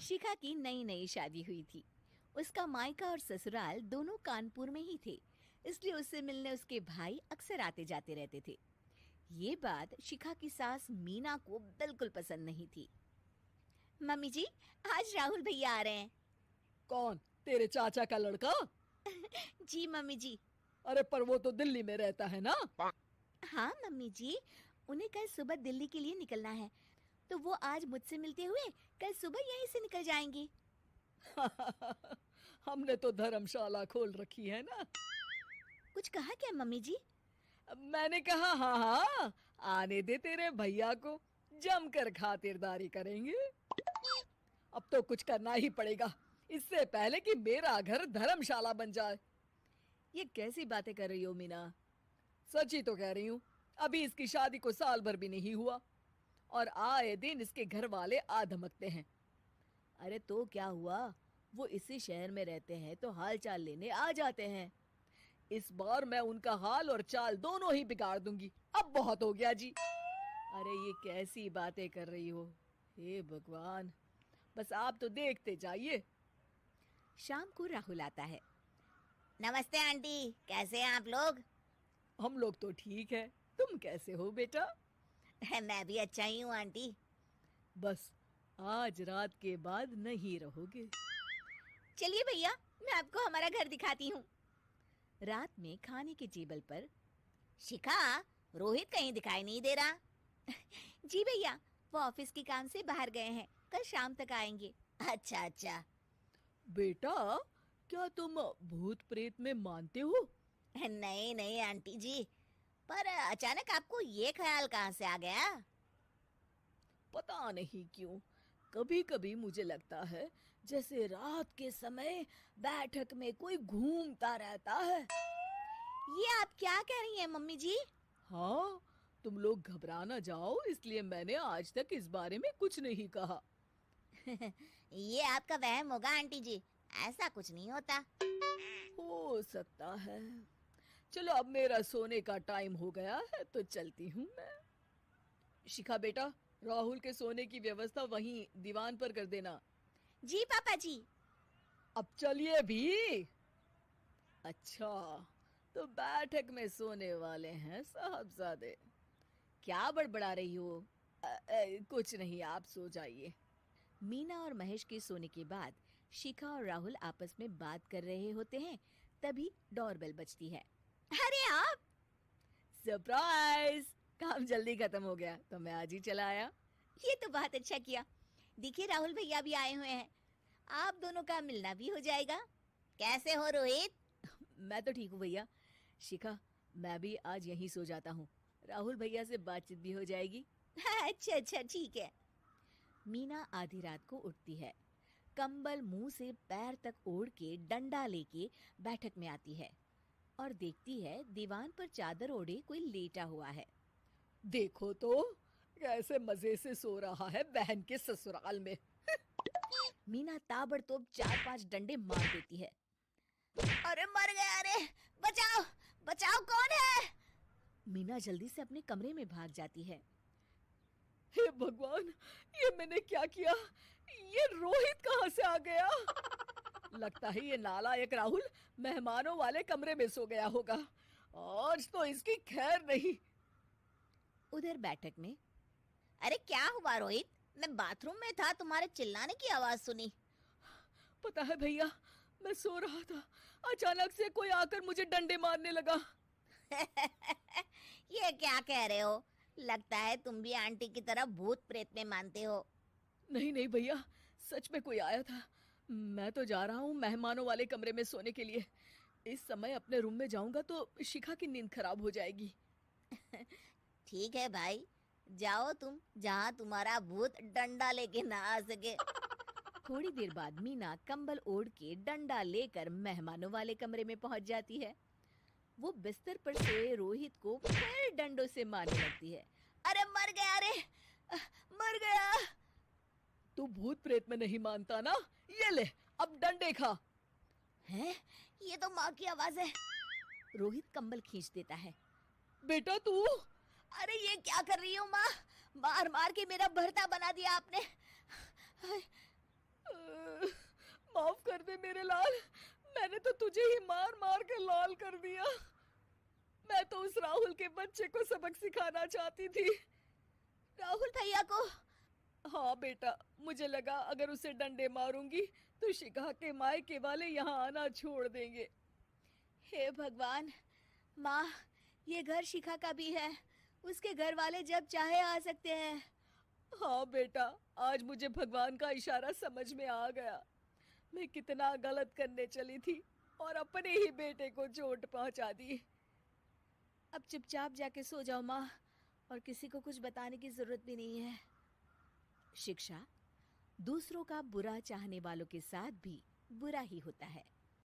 शिखा की नई नई शादी हुई थी। उसका मायका और ससुराल दोनों कानपुर में ही थे, इसलिए उससे मिलने उसके भाई अक्सर आते जाते रहते थे। ये बात शिखा की सास मीना को बिल्कुल पसंद नहीं थी। मम्मी जी, आज राहुल भैया आ रहे हैं। कौन? तेरे चाचा का लड़का? जी मम्मी जी। अरे पर वो तो दिल्ली में रहता है ना। हाँ मम्मी जी, उन्हें कल सुबह दिल्ली के लिए निकलना है, तो वो आज मुझसे मिलते हुए कल सुबह यहीं से निकल जाएंगे। हमने तो धर्मशाला खोल रखी है ना। कुछ कहा क्या मम्मी जी? मैंने कहा हाँ हाँ, आने दे तेरे भैया को, जमकर खातिरदारी करेंगे। अब तो कुछ करना ही पड़ेगा, इससे पहले कि मेरा घर धर्मशाला बन जाए। ये कैसी बातें कर रही हो मीना? सच ही तो कह रही हूँ। अभी इसकी शादी को साल भर भी नहीं हुआ और आए दिन इसके घर वाले आ धमकते हैं। अरे तो क्या हुआ, वो इसी शहर में रहते हैं तो हाल चाल लेने आ जाते हैं। इस बार मैं उनका हाल और चाल दोनों ही बिगाड़ दूंगी। अब बहुत हो गया जी। अरे ये कैसी बातें कर रही हो, हे भगवान, बस आप तो देखते जाइए। शाम को राहुल आता है। नमस्ते आंटी, कैसे हैं आप लोग? हम लोग तो ठीक है, तुम कैसे हो बेटा? मैं भी अच्छा ही हूँ आंटी। बस आज रात के बाद नहीं रहोगे। चलिए भैया, मैं आपको हमारा घर दिखाती हूँ। रात में खाने के टेबल पर शिखा, रोहित कहीं दिखाई नहीं दे रहा। जी भैया, वो ऑफिस के काम से बाहर गए हैं, कल शाम तक आएंगे। अच्छा अच्छा। बेटा, क्या तुम भूत प्रेत में मानते हो? नहीं नहीं आंटी जी, पर अचानक आपको ये ख्याल कहाँ से आ गया? पता नहीं क्यों, कभी कभी मुझे लगता है जैसे रात के समय बैठक में कोई घूमता रहता है। ये आप क्या कह रही हैं मम्मी जी? हाँ, तुम लोग घबरा ना जाओ, इसलिए मैंने आज तक इस बारे में कुछ नहीं कहा। ये आपका वहम होगा आंटी जी, ऐसा कुछ नहीं होता। हो सकता है। चलो अब मेरा सोने का टाइम हो गया है तो चलती हूँ मैं। शिखा बेटा, राहुल के सोने की व्यवस्था वहीं दीवान पर कर देना। जी पापा जी। अब चलिए भी। अच्छा, तो बैठक में सोने वाले हैं साहबजादे। क्या बड़बड़ा रही हो? कुछ नहीं, आप सो जाइए। मीना और महेश के सोने के बाद शिखा और राहुल आपस में बात कर रहे होते हैं, तभी डोरबेल बजती है। अरे आप! सरप्राइज! काम जल्दी खत्म हो गया तो मैं आज ही चला आया। ये तो बहुत अच्छा किया। देखिए राहुल भैया भी आए हुए हैं, आप दोनों का मिलना भी हो जाएगा। कैसे हो रोहित? मैं तो ठीक हूँ भैया। शिखा, मैं भी आज यहीं सो जाता हूँ, राहुल भैया से बातचीत भी हो जाएगी। अच्छा अच्छा ठीक है। मीना आधी रात को उठती है, कंबल मुंह से पैर तक ओढ़ के डंडा लेके बैठक में आती है और देखती है दीवान पर चादर ओढ़े कोई लेटा हुआ है। देखो तो कैसे मजे से सो रहा है बहन के ससुराल में। मीना ताबड़तोड़ 4-5 डंडे मार देती है। अरे मर गया, अरे बचाओ बचाओ, कौन है? मीना जल्दी से अपने कमरे में भाग जाती है। हे भगवान, ये मैंने क्या किया? ये रोहित कहाँ से आ गया? लगता है ये नालायक राहुल मेहमानों वाले कमरे में सो गया होगा। आज तो इसकी खैर नहीं। उधर बैठक में, अरे क्या हुआ रोहित? मैं बाथरूम में था, तुम्हारे चिल्लाने की आवाज सुनी। पता है भैया, मैं सो रहा था, अचानक से कोई आकर मुझे डंडे मारने लगा। ये क्या कह रहे हो? लगता है तुम भी आंटी की तरह भूत प्रेत में मानते हो। नहीं नहीं भैया, सच में कोई आया था। मैं तो जा रहा हूँ मेहमानों वाले कमरे में सोने के लिए। इस समय अपने रूम में जाऊंगा तो शिखा की नींद खराब हो जाएगी। ठीक है भाई, जाओ तुम, जहाँ तुम्हारा भूत डंडा लेके ना आ सके। थोड़ी देर बाद मीना कंबल ओढ़ के डंडा लेकर मेहमानों वाले कमरे में पहुंच जाती है। वो बिस्तर पर से रोहित को फिर डंडों से मारने लगती है। अरे मर गया, अरे मर गया। तू भूत प्रेत में नहीं मानता ना, ये ले अब डंडे खा। हैं? ये तो माँ की आवाज है। रोहित कंबल खींच देता है। बेटा तू! अरे ये क्या कर रही हो माँ? मार मार के मेरा भरता बना दिया आपने। मुझे ही मार मार कर लाल कर दिया। मैं तो उस राहुल के बच्चे को सबक सिखाना चाहती थी। राहुल भैया को? हाँ बेटा, मुझे लगा अगर उसे डंडे मारूंगी तो शिखा के मायके वाले यहाँ आना छोड़ देंगे। हे भगवान, माँ, ये घर शिखा का भी है। उसके घर वाले जब चाहे आ सकते हैं। हाँ बेटा, आज मुझे भगवान का इशारा समझ में आ गया। मैं कितना गलत करने चली थी और अपने ही बेटे को चोट पहुंचा दी। अब चुपचाप जाके सो जाओ माँ, और किसी को कुछ बताने की जरूरत भी नहीं है। शिक्षा दूसरों का बुरा चाहने वालों के साथ भी बुरा ही होता है।